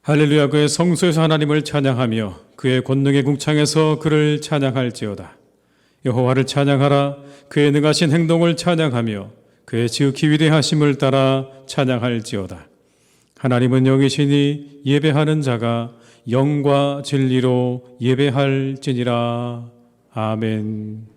할렐루야. 그의 성소에서 하나님을 찬양하며 그의 권능의 궁창에서 그를 찬양할지어다. 여호와를 찬양하라. 그의 능하신 행동을 찬양하며 그의 지극히 위대하심을 따라 찬양할지어다. 하나님은 영이시니 예배하는 자가 영과 진리로 예배할지니라. 아멘.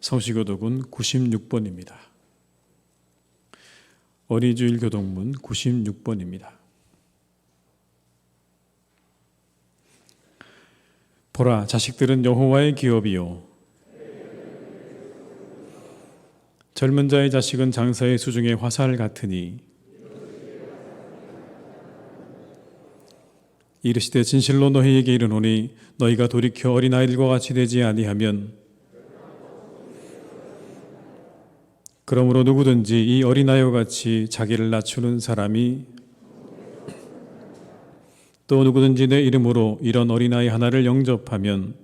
서시교독은 96번입니다. 어린이주일 교독문 96번입니다. 보라, 자식들은 여호와의 기업이요 젊은 자의 자식은 장사의 수중의 화살 같으니 이르시되 진실로 너희에게 이르노니 너희가 돌이켜 어린아이들과 같이 되지 아니하면 그러므로 누구든지 이 어린아이와 같이 자기를 낮추는 사람이 또 누구든지 내 이름으로 이런 어린아이 하나를 영접하면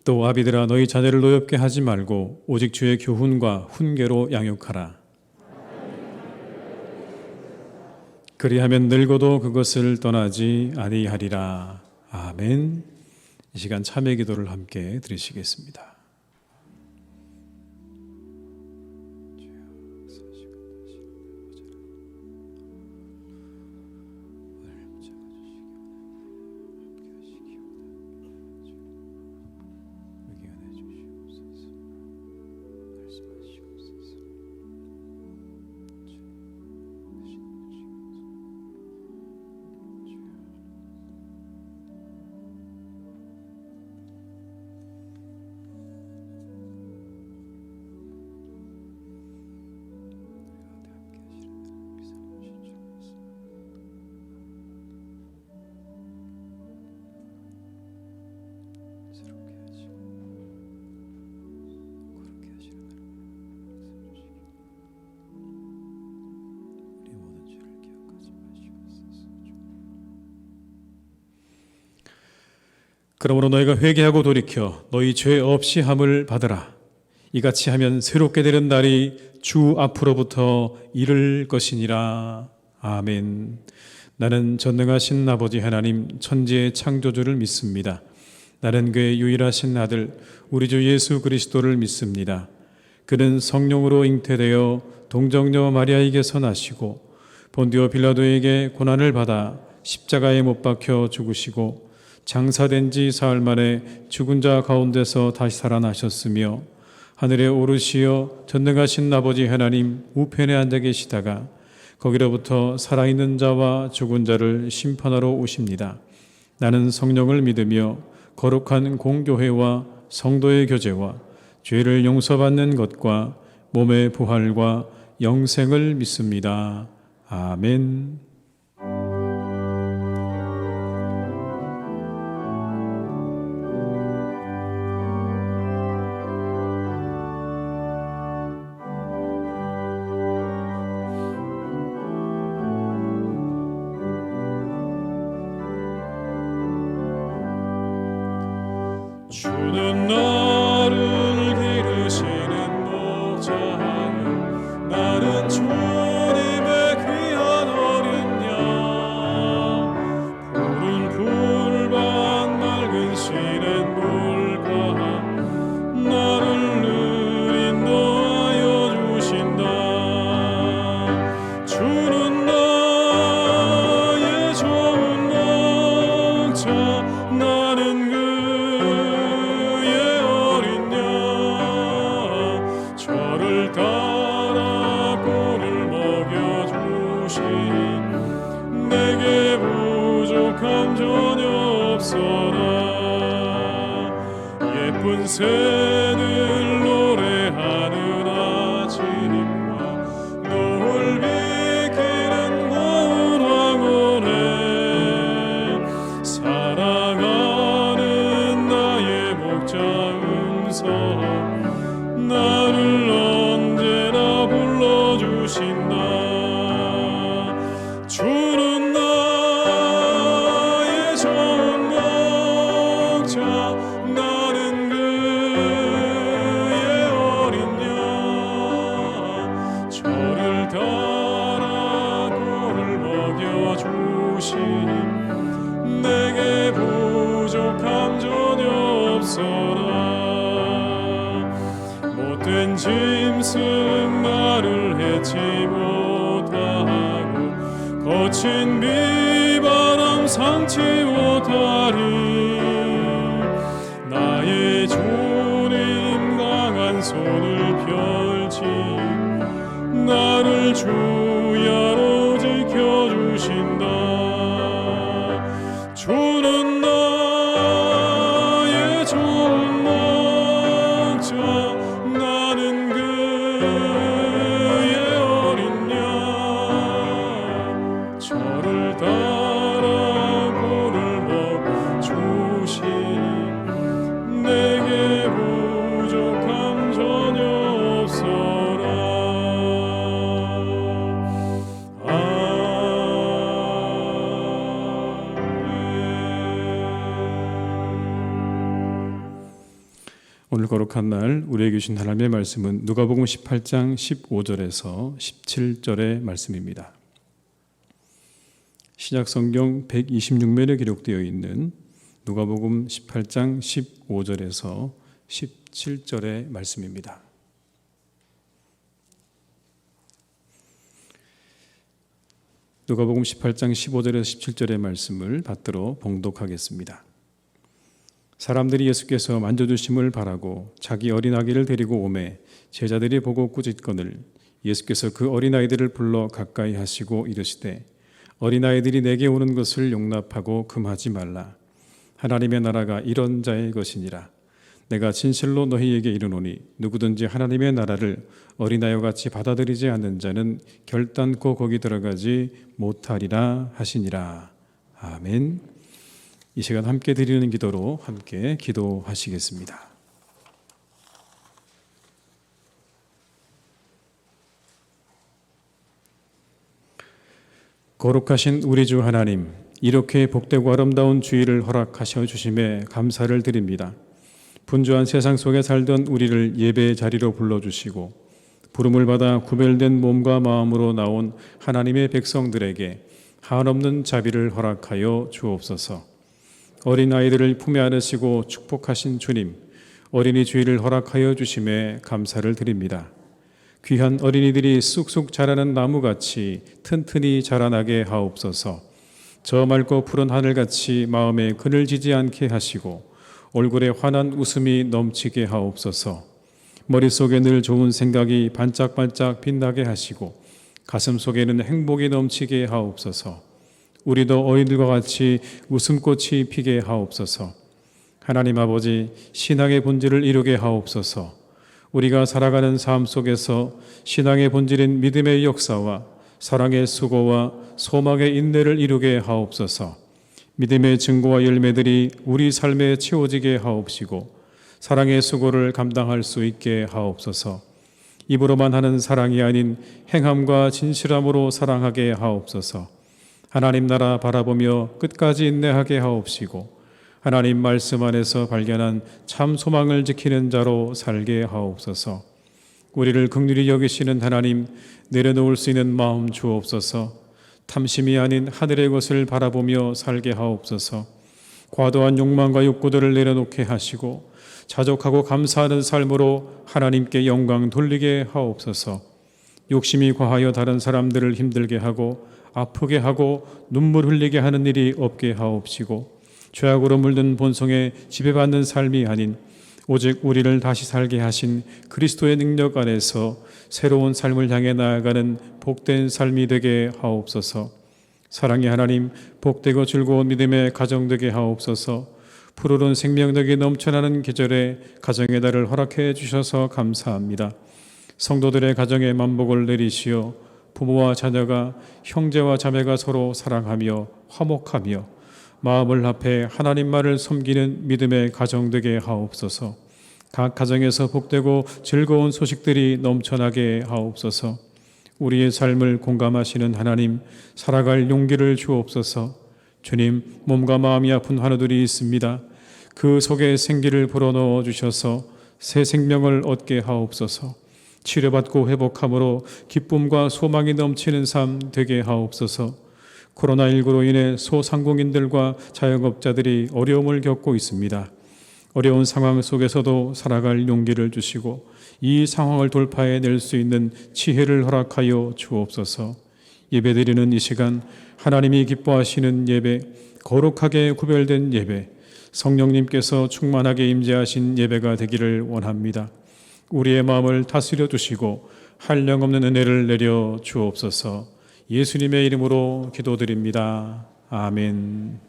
또 아비들아 너희 자녀를 노엽게 하지 말고 오직 주의 교훈과 훈계로 양육하라. 그리하면 늙어도 그것을 떠나지 아니하리라. 아멘. 이 시간 참회 기도를 함께 드리시겠습니다. 그러므로 너희가 회개하고 돌이켜 너희 죄 없이 함을 받으라. 이같이 하면 새롭게 되는 날이 주 앞으로부터 이를 것이니라. 아멘. 나는 전능하신 아버지 하나님 천지의 창조주를 믿습니다. 나는 그의 유일하신 아들 우리 주 예수 그리스도를 믿습니다. 그는 성령으로 잉태되어 동정녀 마리아에게서 나시고 본디오 빌라도에게 고난을 받아 십자가에 못 박혀 죽으시고 장사된 지 사흘 만에 죽은 자 가운데서 다시 살아나셨으며 하늘에 오르시어 전능하신 아버지 하나님 우편에 앉아 계시다가 거기로부터 살아있는 자와 죽은 자를 심판하러 오십니다. 나는 성령을 믿으며 거룩한 공교회와 성도의 교제와 죄를 용서받는 것과 몸의 부활과 영생을 믿습니다. 아멘. 주는 나를 기르시는 목자여 나는 주님의 귀한 어린 양 푸른 풀밭 맑은 시냇 물가 나를 늘 인도하여 주신다. 주는 나의 좋은 목자 나는 저를 따라 꿀을 먹여주신 내게 부족함 전혀 없어라. 예쁜 새들 노래하는 아침과 노을 비키는 고운 황혼에 사랑하는 나의 목자 음성 나를 언제나 불러주신다. 주는 나의 좋은 목자 나는 그의 어린 양 저를 따라 꿀을 먹여주신 내게 부족함 전혀 없어라. 못된 짐승 나를 해치 못하고 거친 비바람 상치 못하리. 나의 주님 강한 손을 펼치 나를 주야로 지켜주신다. 주는 나의 좋은 목자 나는 그의 어린 양 저를 따라 꿀을 먹주신 내게 부족함 전혀 없어라. 오늘 거룩한 날 우리에게 주신 하나님의 말씀은 누가복음 18장 15절에서 17절의 말씀입니다. 신약 성경 126면에 기록되어 있는 누가복음 18장 15절에서 17절의 말씀입니다. 누가복음 18장 15절에서 17절의 말씀을 받들어 봉독하겠습니다. 사람들이 예수께서 만져주심을 바라고 자기 어린아기를 데리고 오매 제자들이 보고 꾸짖거늘 예수께서 그 어린아이들을 불러 가까이 하시고 이르시되 어린아이들이 내게 오는 것을 용납하고 금하지 말라. 하나님의 나라가 이런 자의 것이니라. 내가 진실로 너희에게 이르노니 누구든지 하나님의 나라를 어린아이와 같이 받아들이지 않는 자는 결단코 거기 들어가지 못하리라 하시니라. 아멘. 이 시간 함께 드리는 기도로 함께 기도하시겠습니다. 거룩하신 우리 주 하나님, 이렇게 복되고 아름다운 주일을 허락하셔 주심에 감사를 드립니다. 분주한 세상 속에 살던 우리를 예배의 자리로 불러주시고 부름을 받아 구별된 몸과 마음으로 나온 하나님의 백성들에게 한없는 자비를 허락하여 주옵소서. 어린아이들을 품에 안으시고 축복하신 주님, 어린이 주일을 허락하여 주심에 감사를 드립니다. 귀한 어린이들이 쑥쑥 자라는 나무같이 튼튼히 자라나게 하옵소서. 저 맑고 푸른 하늘같이 마음에 그늘지지 않게 하시고 얼굴에 환한 웃음이 넘치게 하옵소서. 머릿속에 늘 좋은 생각이 반짝반짝 빛나게 하시고 가슴 속에는 행복이 넘치게 하옵소서. 우리도 어린들과 같이 웃음꽃이 피게 하옵소서. 하나님 아버지, 신앙의 본질을 이루게 하옵소서. 우리가 살아가는 삶 속에서 신앙의 본질인 믿음의 역사와 사랑의 수고와 소망의 인내를 이루게 하옵소서. 믿음의 증거와 열매들이 우리 삶에 채워지게 하옵시고 사랑의 수고를 감당할 수 있게 하옵소서. 입으로만 하는 사랑이 아닌 행함과 진실함으로 사랑하게 하옵소서. 하나님 나라 바라보며 끝까지 인내하게 하옵시고 하나님 말씀 안에서 발견한 참 소망을 지키는 자로 살게 하옵소서. 우리를 긍휼히 여기시는 하나님, 내려놓을 수 있는 마음 주옵소서. 탐심이 아닌 하늘의 것을 바라보며 살게 하옵소서. 과도한 욕망과 욕구들을 내려놓게 하시고 자족하고 감사하는 삶으로 하나님께 영광 돌리게 하옵소서. 욕심이 과하여 다른 사람들을 힘들게 하고 아프게 하고 눈물 흘리게 하는 일이 없게 하옵시고 죄악으로 물든 본성에 지배받는 삶이 아닌 오직 우리를 다시 살게 하신 그리스도의 능력 안에서 새로운 삶을 향해 나아가는 복된 삶이 되게 하옵소서. 사랑의 하나님, 복되고 즐거운 믿음의 가정 되게 하옵소서. 푸르른 생명력이 넘쳐나는 계절에 가정의 달을 허락해 주셔서 감사합니다. 성도들의 가정에 만복을 내리시어 부모와 자녀가 형제와 자매가 서로 사랑하며 화목하며 마음을 합해 하나님 말을 섬기는 믿음의 가정 되게 하옵소서. 각 가정에서 복되고 즐거운 소식들이 넘쳐나게 하옵소서. 우리의 삶을 공감하시는 하나님, 살아갈 용기를 주옵소서. 주님, 몸과 마음이 아픈 환우들이 있습니다. 그 속에 생기를 불어넣어 주셔서 새 생명을 얻게 하옵소서. 치료받고 회복함으로 기쁨과 소망이 넘치는 삶 되게 하옵소서. 코로나19로 인해 소상공인들과 자영업자들이 어려움을 겪고 있습니다. 어려운 상황 속에서도 살아갈 용기를 주시고 이 상황을 돌파해낼 수 있는 지혜를 허락하여 주옵소서. 예배드리는 이 시간 하나님이 기뻐하시는 예배, 거룩하게 구별된 예배, 성령님께서 충만하게 임재하신 예배가 되기를 원합니다. 우리의 마음을 다스려 주시고 한량없는 은혜를 내려 주옵소서. 예수님의 이름으로 기도드립니다. 아멘.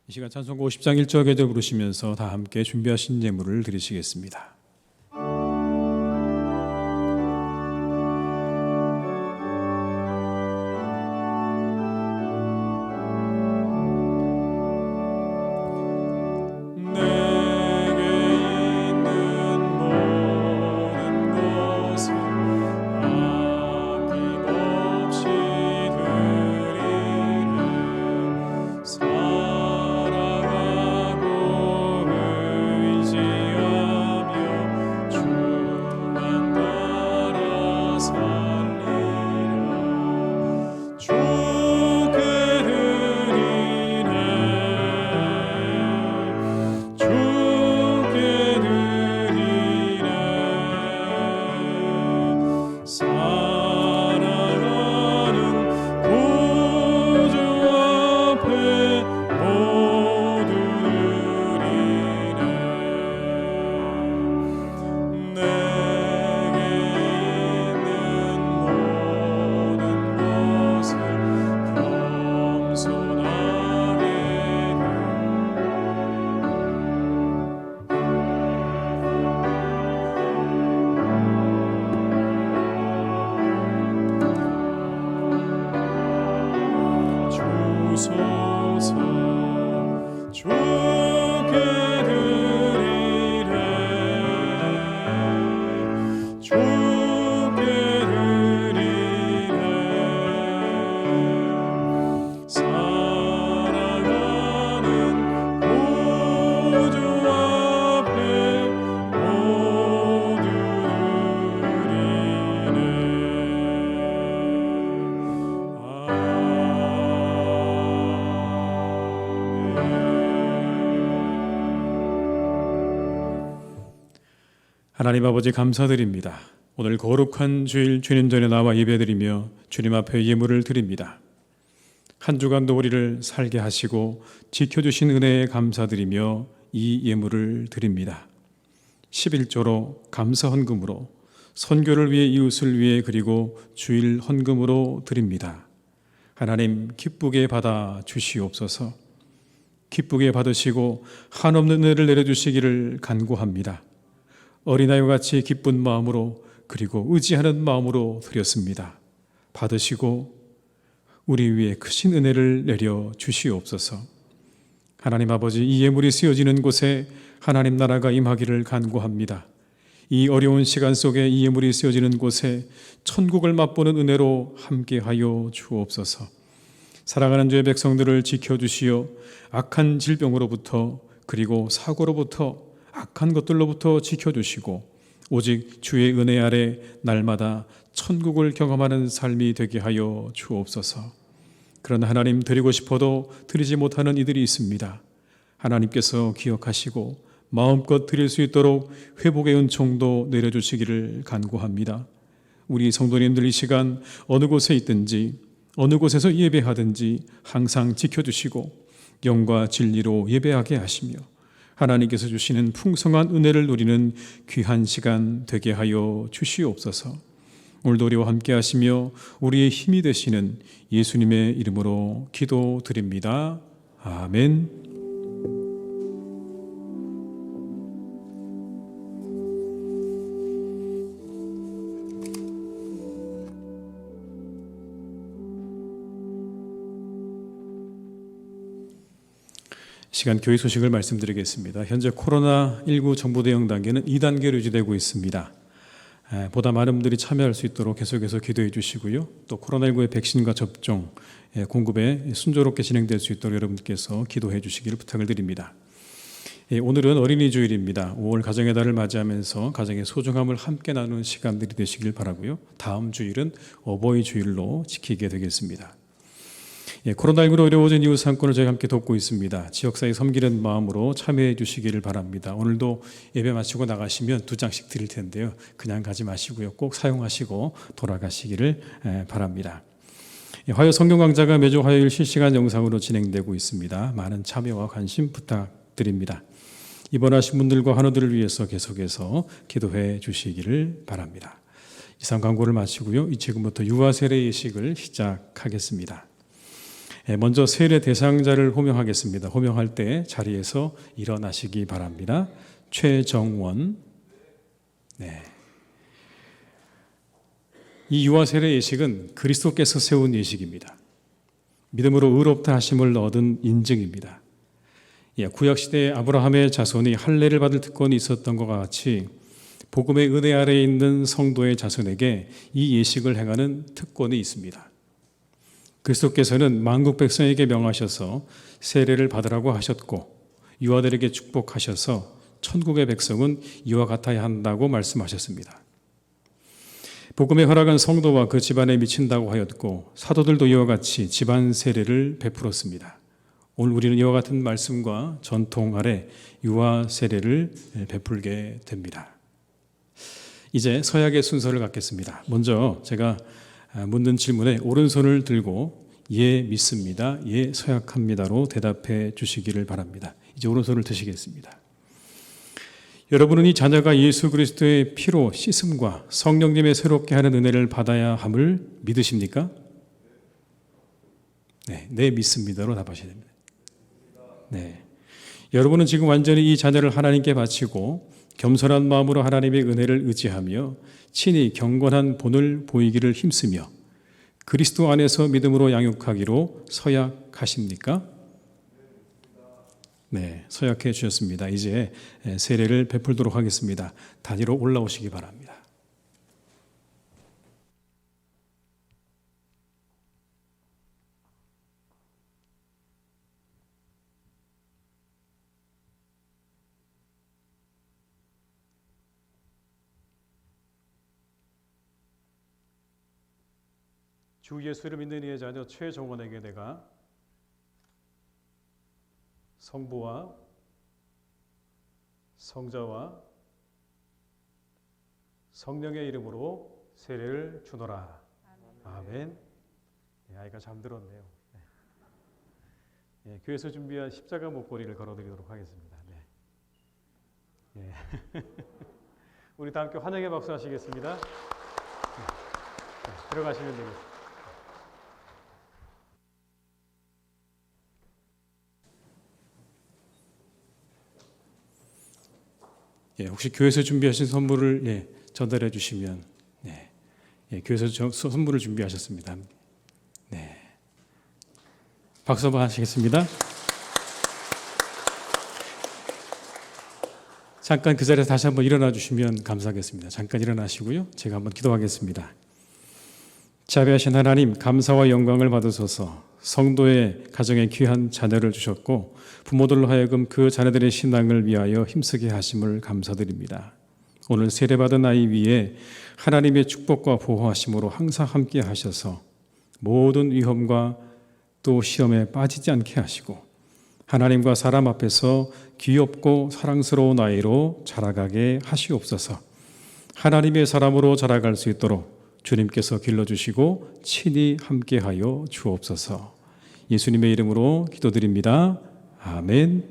이 시간 찬송가 50장 1절 계절 부르시면서 다 함께 준비하신 예물을 드리시겠습니다. 사랑하고 의지하며 주소서. 주께 드리래 주께 드리래 살아가는 구주 앞에 모두 드리네. 하나님 아버지 감사드립니다. 오늘 거룩한 주일 주님 전에 나와 예배드리며 주님 앞에 예물을 드립니다. 한 주간도 우리를 살게 하시고 지켜주신 은혜에 감사드리며 이 예물을 드립니다. 11조로 감사 헌금으로 선교를 위해 이웃을 위해 그리고 주일 헌금으로 드립니다. 하나님 기쁘게 받아 주시옵소서. 기쁘게 받으시고 한없는 은혜를 내려주시기를 간구합니다. 어린아이와 같이 기쁜 마음으로 그리고 의지하는 마음으로 드렸습니다. 받으시고 우리 위에 크신 은혜를 내려 주시옵소서. 하나님 아버지, 이 예물이 쓰여지는 곳에 하나님 나라가 임하기를 간구합니다. 이 어려운 시간 속에 이 예물이 쓰여지는 곳에 천국을 맛보는 은혜로 함께하여 주옵소서. 사랑하는 주의 백성들을 지켜주시어 악한 질병으로부터 그리고 사고로부터 악한 것들로부터 지켜주시고 오직 주의 은혜 아래 날마다 천국을 경험하는 삶이 되게 하여 주옵소서. 그러나 하나님, 드리고 싶어도 드리지 못하는 이들이 있습니다. 하나님께서 기억하시고 마음껏 드릴 수 있도록 회복의 은총도 내려주시기를 간구합니다. 우리 성도님들 이 시간 어느 곳에 있든지 어느 곳에서 예배하든지 항상 지켜주시고 영과 진리로 예배하게 하시며 하나님께서 주시는 풍성한 은혜를 누리는 귀한 시간 되게 하여 주시옵소서. 오늘도 우리와 함께 하시며 우리의 힘이 되시는 예수님의 이름으로 기도드립니다. 아멘. 시간 교회 소식을 말씀드리겠습니다. 현재 코로나19 정부 대응 단계는 2단계로 유지되고 있습니다. 보다 많은 분들이 참여할 수 있도록 계속해서 기도해 주시고요. 또 코로나19의 백신과 접종 공급에 순조롭게 진행될 수 있도록 여러분께서 기도해 주시기를 부탁을 드립니다. 오늘은 어린이 주일입니다. 5월 가정의 달을 맞이하면서 가정의 소중함을 함께 나누는 시간들이 되시길 바라고요. 다음 주일은 어버이 주일로 지키게 되겠습니다. 코로나19로 어려워진 이웃 상권을 저희 함께 돕고 있습니다. 지역사회 섬기는 마음으로 참여해 주시기를 바랍니다. 오늘도 예배 마치고 나가시면 2장씩 드릴 텐데요. 그냥 가지 마시고요. 꼭 사용하시고 돌아가시기를 바랍니다. 화요 성경 강좌가 매주 화요일 실시간 영상으로 진행되고 있습니다. 많은 참여와 관심 부탁드립니다. 입원하신 분들과 환우들을 위해서 계속해서 기도해 주시기를 바랍니다. 이상 광고를 마치고요. 지금부터 유아 세례 예식을 시작하겠습니다. 먼저 세례 대상자를 호명하겠습니다. 호명할 때 자리에서 일어나시기 바랍니다. 최정원. 이 유아 세례 예식은 그리스도께서 세운 예식입니다. 믿음으로 의롭다 하심을 얻은 인증입니다. 구약시대에 아브라함의 자손이 할례를 받을 특권이 있었던 것과 같이 복음의 은혜 아래에 있는 성도의 자손에게 이 예식을 행하는 특권이 있습니다. 그리스도께서는 만국 백성에게 명하셔서 세례를 받으라고 하셨고 유아들에게 축복하셔서 천국의 백성은 이와 같아야 한다고 말씀하셨습니다. 복음의 허락은 성도와 그 집안에 미친다고 하였고 사도들도 이와 같이 집안 세례를 베풀었습니다. 오늘 우리는 이와 같은 말씀과 전통 아래 유아 세례를 베풀게 됩니다. 이제 서약의 순서를 갖겠습니다. 먼저 제가 묻는 질문에 오른손을 들고 예 믿습니다, 예 서약합니다로 대답해 주시기를 바랍니다. 이제 오른손을 드시겠습니다. 여러분은 이 자녀가 예수 그리스도의 피로 씻음과 성령님의 새롭게 하는 은혜를 받아야 함을 믿으십니까? 네 믿습니다로 답하셔야 됩니다. 여러분은 지금 완전히 이 자녀를 하나님께 바치고 겸손한 마음으로 하나님의 은혜를 의지하며 친히 경건한 본을 보이기를 힘쓰며 그리스도 안에서 믿음으로 양육하기로 서약하십니까? 네, 서약해 주셨습니다. 이제 세례를 베풀도록 하겠습니다. 단위로 올라오시기 바랍니다. 주 예수를 믿는 이의 자녀 최종원에게 내가 성부와 성자와 성령의 이름으로 세례를 주노라. 아멘. 네, 아이가 잠들었네요. 네. 네, 교회에서 준비한 십자가 목걸이를 걸어드리도록 하겠습니다. 네. 네. 우리 다 함께 환영의 박수 하시겠습니다. 네. 네, 들어가시면 되겠습니다. 예, 혹시 교회에서 준비하신 선물을 전달해 주시면 교회에서 선물을 준비하셨습니다. 네, 박수 한번 하시겠습니다. 잠깐 그 자리에서 다시 한번 일어나 주시면 감사하겠습니다. 잠깐 일어나시고요, 제가 한번 기도하겠습니다. 자비하신 하나님, 감사와 영광을 받으소서. 성도의 가정에 귀한 자녀를 주셨고 부모들로 하여금 그 자녀들의 신앙을 위하여 힘쓰게 하심을 감사드립니다. 오늘 세례받은 아이 위에 하나님의 축복과 보호하심으로 항상 함께 하셔서 모든 위험과 또 시험에 빠지지 않게 하시고 하나님과 사람 앞에서 귀엽고 사랑스러운 아이로 자라가게 하시옵소서. 하나님의 사람으로 자라갈 수 있도록 주님께서 길러주시고 친히 함께하여 주옵소서. 예수님의 이름으로 기도드립니다. 아멘.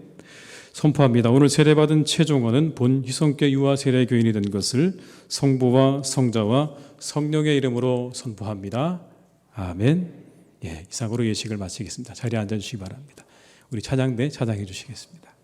선포합니다. 오늘 세례받은 최종원은 본 희성교 유아 세례 교인이 된 것을 성부와 성자와 성령의 이름으로 선포합니다. 아멘. 예, 이상으로 예식을 마치겠습니다. 자리에 앉아주시기 바랍니다. 우리 찬양대 찬양해 주시겠습니다.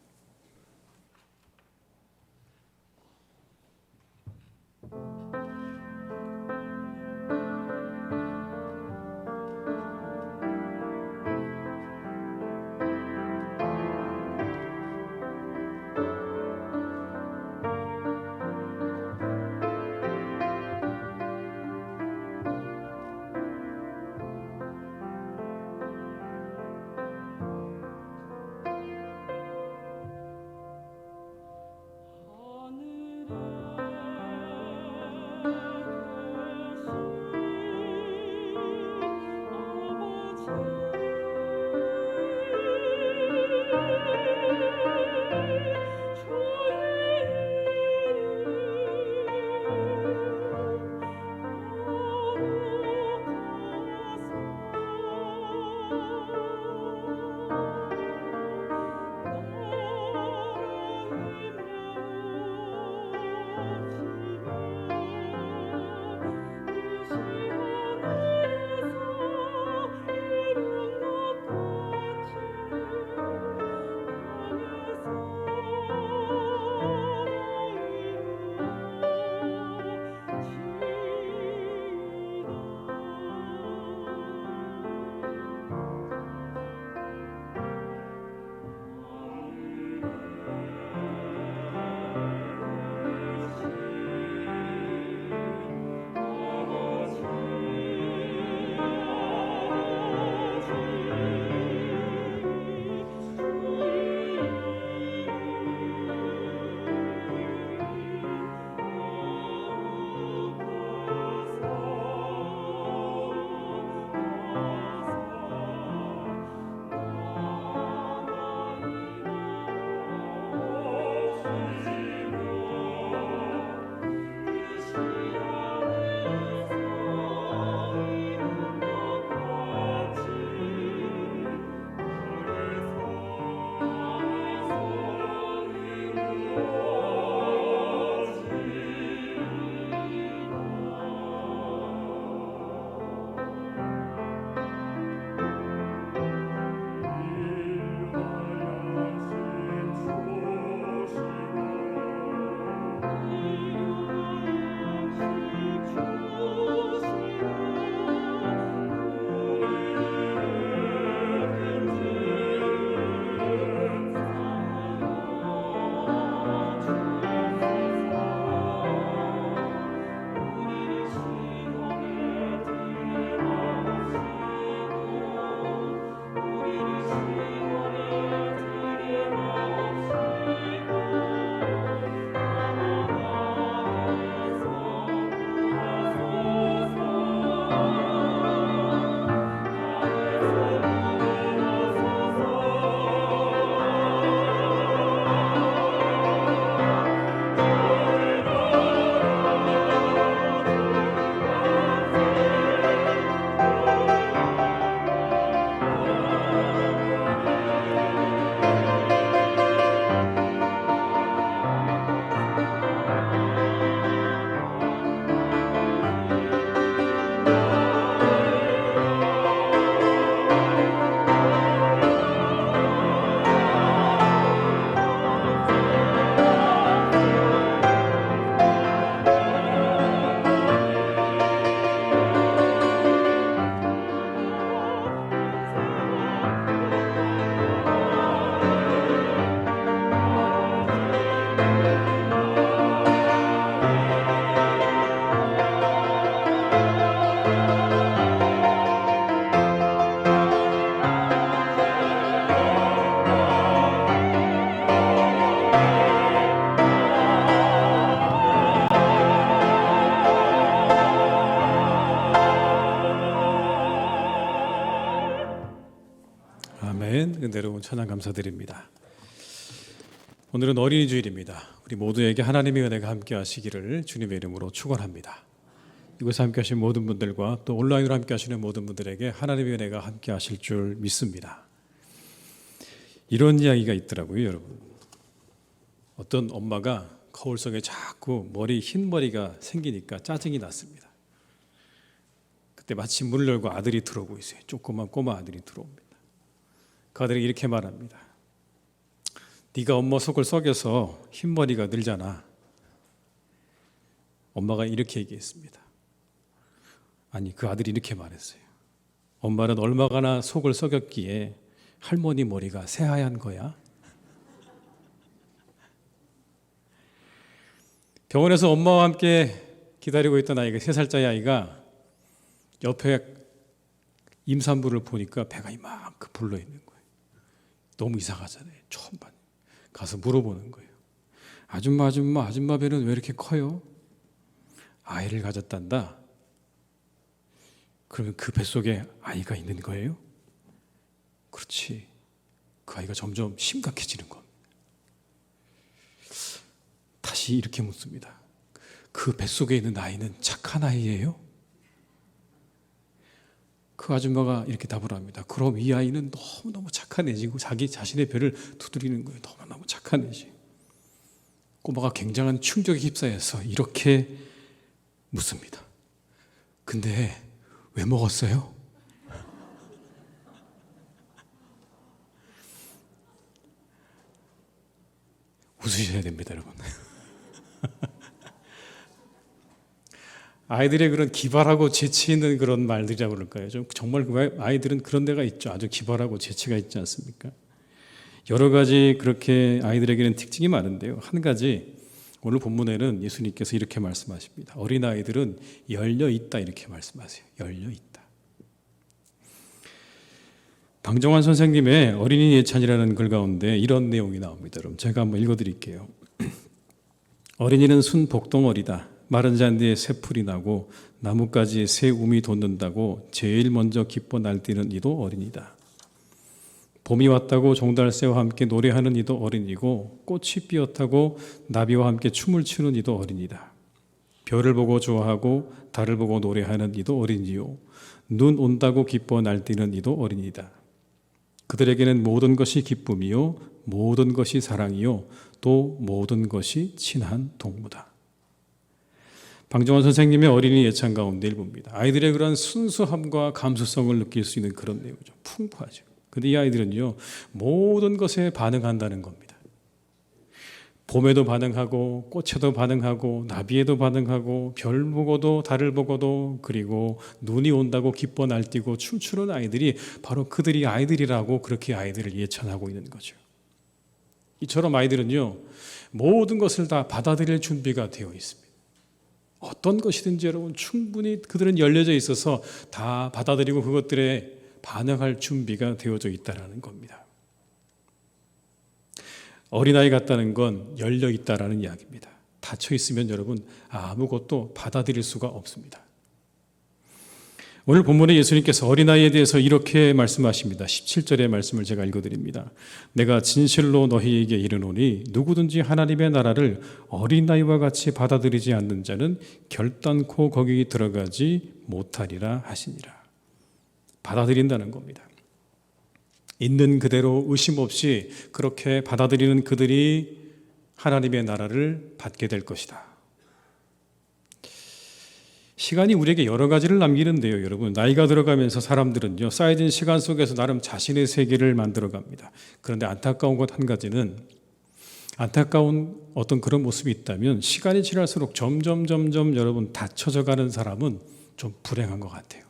아멘. 은혜로 여러분 찬양 감사드립니다. 오늘은 어린이 주일입니다. 우리 모두에게 하나님의 은혜가 함께 하시기를 주님의 이름으로 축원합니다. 이곳에 함께 하신 모든 분들과 또 온라인으로 함께 하시는 모든 분들에게 하나님의 은혜가 함께 하실 줄 믿습니다. 이런 이야기가 있더라고요, 여러분. 어떤 엄마가 거울 속에 자꾸 흰 머리가 생기니까 짜증이 났습니다. 그때 마침 문을 열고 아들이 들어오고 있어요. 조그만 꼬마 아들이 들어옵니다. 그 아들이 이렇게 말합니다. 네가 엄마 속을 썩여서 흰머리가 늘잖아. 엄마가 이렇게 얘기했습니다. 아니, 그 아들이 이렇게 말했어요. 엄마는 얼마나 속을 썩였기에 할머니 머리가 새하얀 거야? 병원에서 엄마와 함께 기다리고 있던 아이가 3살짜리 아이가 옆에 임산부를 보니까 배가 이만큼 불러 있는 거예요. 너무 이상하잖아요. 처음 봤는데. 가서 물어보는 거예요. 아줌마 배는 왜 이렇게 커요? 아이를 가졌단다. 그러면 그 뱃속에 아이가 있는 거예요? 그렇지. 그 아이가 점점 심각해지는 겁니다. 다시 이렇게 묻습니다. 그 뱃속에 있는 아이는 착한 아이예요? 그 아줌마가 이렇게 답을 합니다. 그럼 이 아이는 너무너무 착한 애지고 자기 자신의 배를 두드리는 거예요. 너무너무 착한 애지. 꼬마가 굉장한 충격에 휩싸여서 이렇게 묻습니다. 근데 왜 먹었어요? 웃으셔야 됩니다, 여러분. 아이들의 그런 기발하고 재치 있는 그런 말들이라고 그럴까요? 정말 아이들은 그런 데가 있죠. 아주 기발하고 재치가 있지 않습니까? 여러 가지 그렇게 아이들에게는 특징이 많은데요. 한 가지 오늘 본문에는 예수님께서 이렇게 말씀하십니다. 어린아이들은 열려있다 이렇게 말씀하세요. 열려있다. 방정환 선생님의 어린이 예찬이라는 글 가운데 이런 내용이 나옵니다. 여러분 제가 한번 읽어드릴게요. 어린이는 순 복덩어리다. 마른 잔디에 새풀이 나고 나뭇가지에 새 움이 돋는다고 제일 먼저 기뻐 날뛰는 이도 어린이다. 봄이 왔다고 종달새와 함께 노래하는 이도 어린이고 꽃이 피었다고 나비와 함께 춤을 추는 이도 어린이다. 별을 보고 좋아하고 달을 보고 노래하는 이도 어린이요. 눈 온다고 기뻐 날뛰는 이도 어린이다. 그들에게는 모든 것이 기쁨이요 모든 것이 사랑이요 또 모든 것이 친한 동무다. 방정환 선생님의 어린이 예찬 가운데 일부입니다. 아이들의 그런 순수함과 감수성을 느낄 수 있는 그런 내용이죠. 풍부하죠. 그런데 이 아이들은요 모든 것에 반응한다는 겁니다. 봄에도 반응하고 꽃에도 반응하고 나비에도 반응하고 별 보고도 달을 보고도 그리고 눈이 온다고 기뻐 날뛰고 춤추는 아이들이 바로 그들이 아이들이라고 그렇게 아이들을 예찬하고 있는 거죠. 이처럼 아이들은요 모든 것을 다 받아들일 준비가 되어 있습니다. 어떤 것이든지 여러분 충분히 그들은 열려져 있어서 다 받아들이고 그것들에 반응할 준비가 되어져 있다는 겁니다. 어린아이 같다는 건 열려 있다라는 이야기입니다. 닫혀 있으면 여러분 아무것도 받아들일 수가 없습니다. 오늘 본문에 예수님께서 어린아이에 대해서 이렇게 말씀하십니다. 17절의 말씀을 제가 읽어드립니다. 내가 진실로 너희에게 이르노니 누구든지 하나님의 나라를 어린아이와 같이 받아들이지 않는 자는 결단코 거기 들어가지 못하리라 하시니라. 받아들인다는 겁니다. 있는 그대로 의심 없이 그렇게 받아들이는 그들이 하나님의 나라를 받게 될 것이다. 시간이 우리에게 여러 가지를 남기는데요, 여러분. 나이가 들어가면서 사람들은요, 쌓여진 시간 속에서 나름 자신의 세계를 만들어갑니다. 그런데 안타까운 것 한 가지는 안타까운 어떤 그런 모습이 있다면 시간이 지날수록 점점 여러분 닫혀져 가는 사람은 좀 불행한 것 같아요.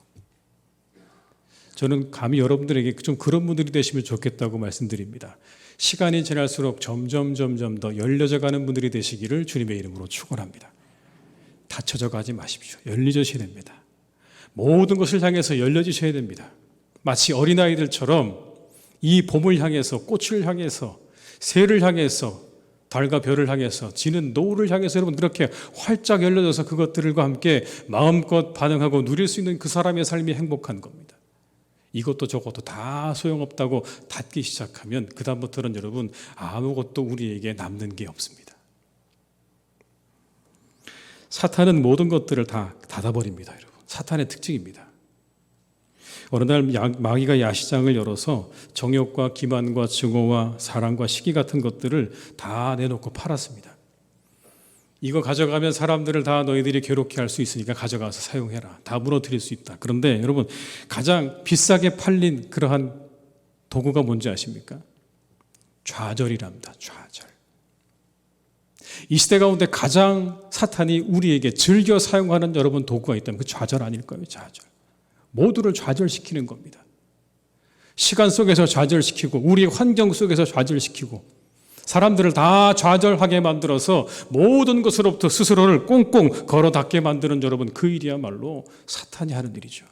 저는 감히 여러분들에게 좀 그런 분들이 되시면 좋겠다고 말씀드립니다. 시간이 지날수록 점점 더 열려져 가는 분들이 되시기를 주님의 이름으로 축원합니다. 닫혀져 가지 마십시오. 열리셔야 됩니다. 모든 것을 향해서 열려지셔야 됩니다. 마치 어린아이들처럼 이 봄을 향해서 꽃을 향해서 새를 향해서 달과 별을 향해서 지는 노을을 향해서 여러분 그렇게 활짝 열려져서 그것들과 함께 마음껏 반응하고 누릴 수 있는 그 사람의 삶이 행복한 겁니다. 이것도 저것도 다 소용없다고 닫기 시작하면 그다음부터는 여러분 아무것도 우리에게 남는 게 없습니다. 사탄은 모든 것들을 다 닫아버립니다. 여러분, 사탄의 특징입니다. 어느 날 마귀가 야시장을 열어서 정욕과 기만과 증오와 사랑과 시기 같은 것들을 다 내놓고 팔았습니다. 이거 가져가면 사람들을 다 너희들이 괴롭게 할 수 있으니까 가져가서 사용해라. 다 무너뜨릴 수 있다. 그런데 여러분, 가장 비싸게 팔린 그러한 도구가 뭔지 아십니까? 좌절이랍니다. 좌절. 이 시대 가운데 가장 사탄이 우리에게 즐겨 사용하는 여러분 도구가 있다면 그 좌절 아닐까요? 좌절. 모두를 좌절시키는 겁니다. 시간 속에서 좌절시키고 우리의 환경 속에서 좌절시키고 사람들을 다 좌절하게 만들어서 모든 것으로부터 스스로를 꽁꽁 걸어 닫게 만드는 여러분, 그 일이야말로 사탄이 하는 일이죠.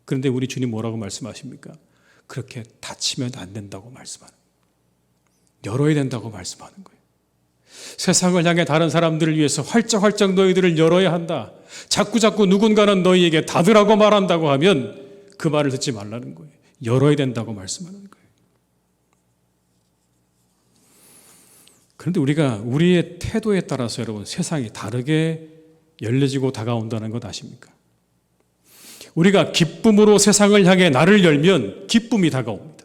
그런데 우리 주님 뭐라고 말씀하십니까? 그렇게 닫히면 안 된다고 말씀하는 거예요. 열어야 된다고 말씀하는 거예요. 세상을 향해 다른 사람들을 위해서 활짝활짝 너희들을 열어야 한다. 자꾸자꾸 누군가는 너희에게 닫으라고 말한다고 하면 그 말을 듣지 말라는 거예요. 열어야 된다고 말씀하는 거예요. 그런데 우리가 우리의 태도에 따라서 여러분 세상이 다르게 열려지고 다가온다는 것 아십니까? 우리가 기쁨으로 세상을 향해 나를 열면 기쁨이 다가옵니다.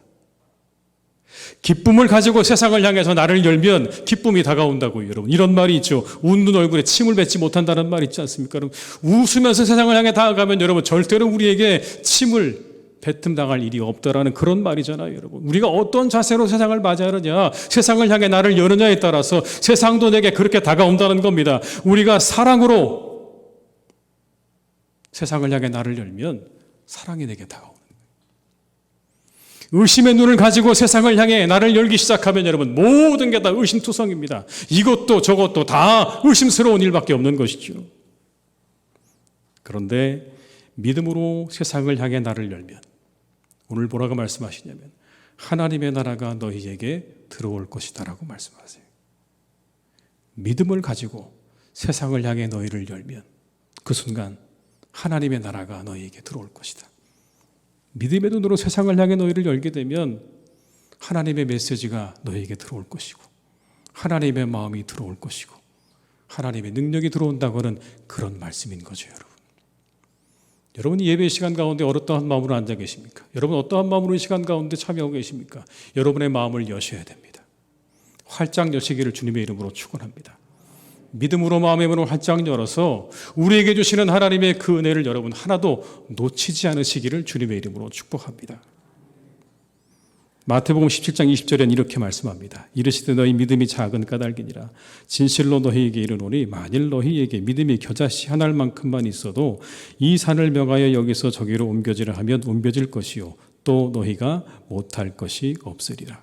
기쁨을 가지고 세상을 향해서 나를 열면 기쁨이 다가온다고요, 여러분. 이런 말이 있죠. 웃는 얼굴에 침을 뱉지 못한다는 말 있지 않습니까? 여러분, 웃으면서 세상을 향해 다가가면 여러분 절대로 우리에게 침을 뱉음 당할 일이 없다라는 그런 말이잖아요, 여러분. 우리가 어떤 자세로 세상을 맞이하느냐, 세상을 향해 나를 여느냐에 따라서 세상도 내게 그렇게 다가온다는 겁니다. 우리가 사랑으로 세상을 향해 나를 열면 사랑이 내게 다가오는 거예요. 의심의 눈을 가지고 세상을 향해 나를 열기 시작하면 여러분 모든 게 다 의심투성입니다. 이것도 저것도 다 의심스러운 일밖에 없는 것이죠. 그런데 믿음으로 세상을 향해 나를 열면 오늘 뭐라고 말씀하시냐면 하나님의 나라가 너희에게 들어올 것이다 라고 말씀하세요. 믿음을 가지고 세상을 향해 너희를 열면 그 순간 하나님의 나라가 너희에게 들어올 것이다. 믿음의 눈으로 세상을 향해 너희를 열게 되면 하나님의 메시지가 너희에게 들어올 것이고 하나님의 마음이 들어올 것이고 하나님의 능력이 들어온다고는 그런 말씀인 거죠, 여러분. 여러분이 예배 시간 가운데 어떠한 마음으로 앉아 계십니까? 여러분 어떠한 마음으로 이 시간 가운데 참여하고 계십니까? 여러분의 마음을 여셔야 됩니다. 활짝 여시기를 주님의 이름으로 축원합니다. 믿음으로 마음의 문을 활짝 열어서 우리에게 주시는 하나님의 그 은혜를 여러분 하나도 놓치지 않으시기를 주님의 이름으로 축복합니다. 마태복음 17장 20절에는 이렇게 말씀합니다. 이르시되 너희 믿음이 작은 까닭이니라. 진실로 너희에게 이르노니 만일 너희에게 믿음이 겨자씨 한 알만큼만 있어도 이 산을 명하여 여기서 저기로 옮겨지라 하면 옮겨질 것이요 또 너희가 못할 것이 없으리라.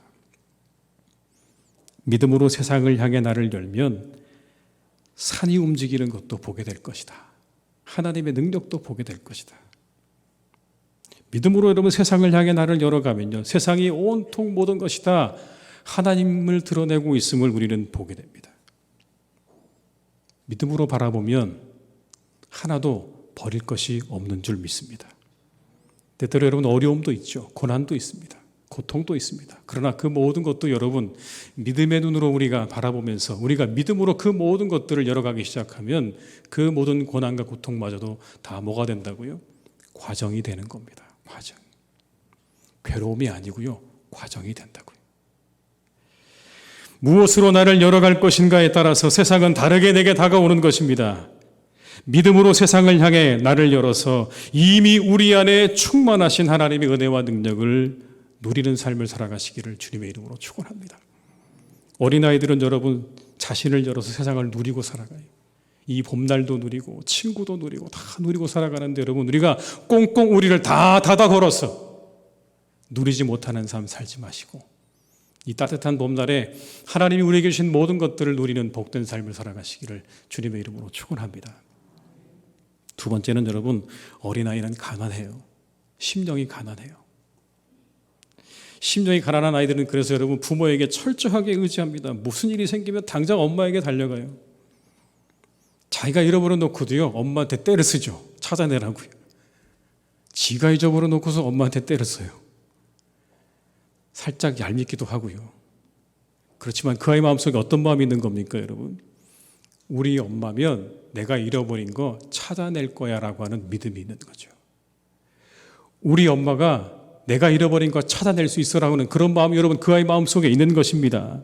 믿음으로 세상을 향해 나를 열면 산이 움직이는 것도 보게 될 것이다. 하나님의 능력도 보게 될 것이다. 믿음으로 여러분 세상을 향해 나를 열어가면요 세상이 온통 모든 것이 다 하나님을 드러내고 있음을 우리는 보게 됩니다. 믿음으로 바라보면 하나도 버릴 것이 없는 줄 믿습니다. 때때로 여러분 어려움도 있죠. 고난도 있습니다. 고통도 있습니다. 그러나 그 모든 것도 여러분 믿음의 눈으로 우리가 바라보면서 우리가 믿음으로 그 모든 것들을 열어가기 시작하면 그 모든 고난과 고통마저도 다 뭐가 된다고요? 과정이 되는 겁니다. 과정. 괴로움이 아니고요. 과정이 된다고요. 무엇으로 나를 열어갈 것인가에 따라서 세상은 다르게 내게 다가오는 것입니다. 믿음으로 세상을 향해 나를 열어서 이미 우리 안에 충만하신 하나님의 은혜와 능력을 누리는 삶을 살아가시기를 주님의 이름으로 축원합니다. 어린아이들은 여러분 자신을 열어서 세상을 누리고 살아가요. 이 봄날도 누리고 친구도 누리고 다 누리고 살아가는데 여러분 우리가 꽁꽁 우리를 다 닫아 걸어서 누리지 못하는 삶 살지 마시고 이 따뜻한 봄날에 하나님이 우리에게 주신 모든 것들을 누리는 복된 삶을 살아가시기를 주님의 이름으로 축원합니다. 두 번째는 여러분 어린아이는 가난해요. 심령이 가난해요. 심령이 가난한 아이들은 그래서 여러분 부모에게 철저하게 의지합니다. 무슨 일이 생기면 당장 엄마에게 달려가요. 자기가 잃어버려 놓고도요 엄마한테 떼를 쓰죠. 찾아내라고요. 지가 잊어버려 놓고서 엄마한테 때렸어요. 살짝 얄밉기도 하고요. 그렇지만 그 아이 마음속에 어떤 마음이 있는 겁니까, 여러분? 우리 엄마면 내가 잃어버린 거 찾아낼 거야 라고 하는 믿음이 있는 거죠. 우리 엄마가 내가 잃어버린 거 찾아낼 수 있어라고 하는 그런 마음이 여러분 그 아이 마음속에 있는 것입니다.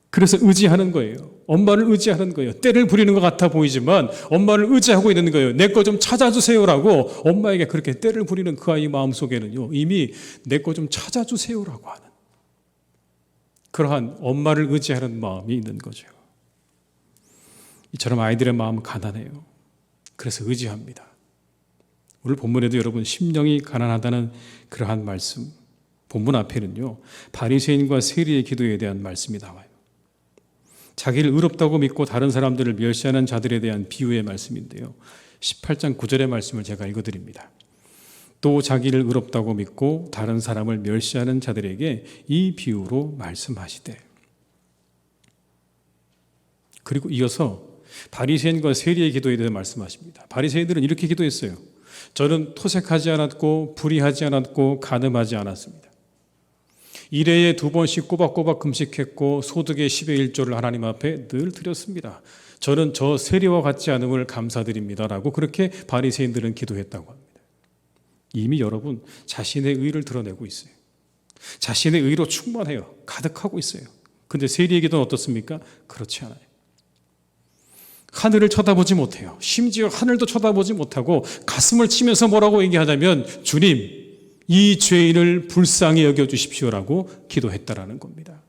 그래서 의지하는 거예요. 엄마를 의지하는 거예요. 때를 부리는 것 같아 보이지만 엄마를 의지하고 있는 거예요. 내 거 좀 찾아주세요라고 엄마에게 그렇게 때를 부리는 그 아이 마음속에는요, 이미 내 거 좀 찾아주세요라고 하는 그러한 엄마를 의지하는 마음이 있는 거죠. 이처럼 아이들의 마음은 가난해요. 그래서 의지합니다. 오늘 본문에도 여러분 심령이 가난하다는 그러한 말씀, 본문 앞에는요 바리새인과 세리의 기도에 대한 말씀이 나와요. 자기를 의롭다고 믿고 다른 사람들을 멸시하는 자들에 대한 비유의 말씀인데요, 18장 9절의 말씀을 제가 읽어드립니다. 또 자기를 의롭다고 믿고 다른 사람을 멸시하는 자들에게 이 비유로 말씀하시되, 그리고 이어서 바리새인과 세리의 기도에 대해 말씀하십니다. 바리새인들은 이렇게 기도했어요. 저는 토색하지 않았고 불의하지 않았고 간음하지 않았습니다. 일회에 2번씩 꼬박꼬박 금식했고 소득의 10의 1조를 하나님 앞에 늘 드렸습니다. 저는 저 세리와 같지 않음을 감사드립니다라고 그렇게 바리새인들은 기도했다고 합니다. 이미 여러분 자신의 의를 드러내고 있어요. 자신의 의로 충만해요. 가득하고 있어요. 근데 세리의 기도는 어떻습니까? 그렇지 않아요. 하늘을 쳐다보지 못해요. 심지어 하늘도 쳐다보지 못하고 가슴을 치면서 뭐라고 얘기하냐면, 주님, 이 죄인을 불쌍히 여겨주십시오라고 기도했다라는 겁니다.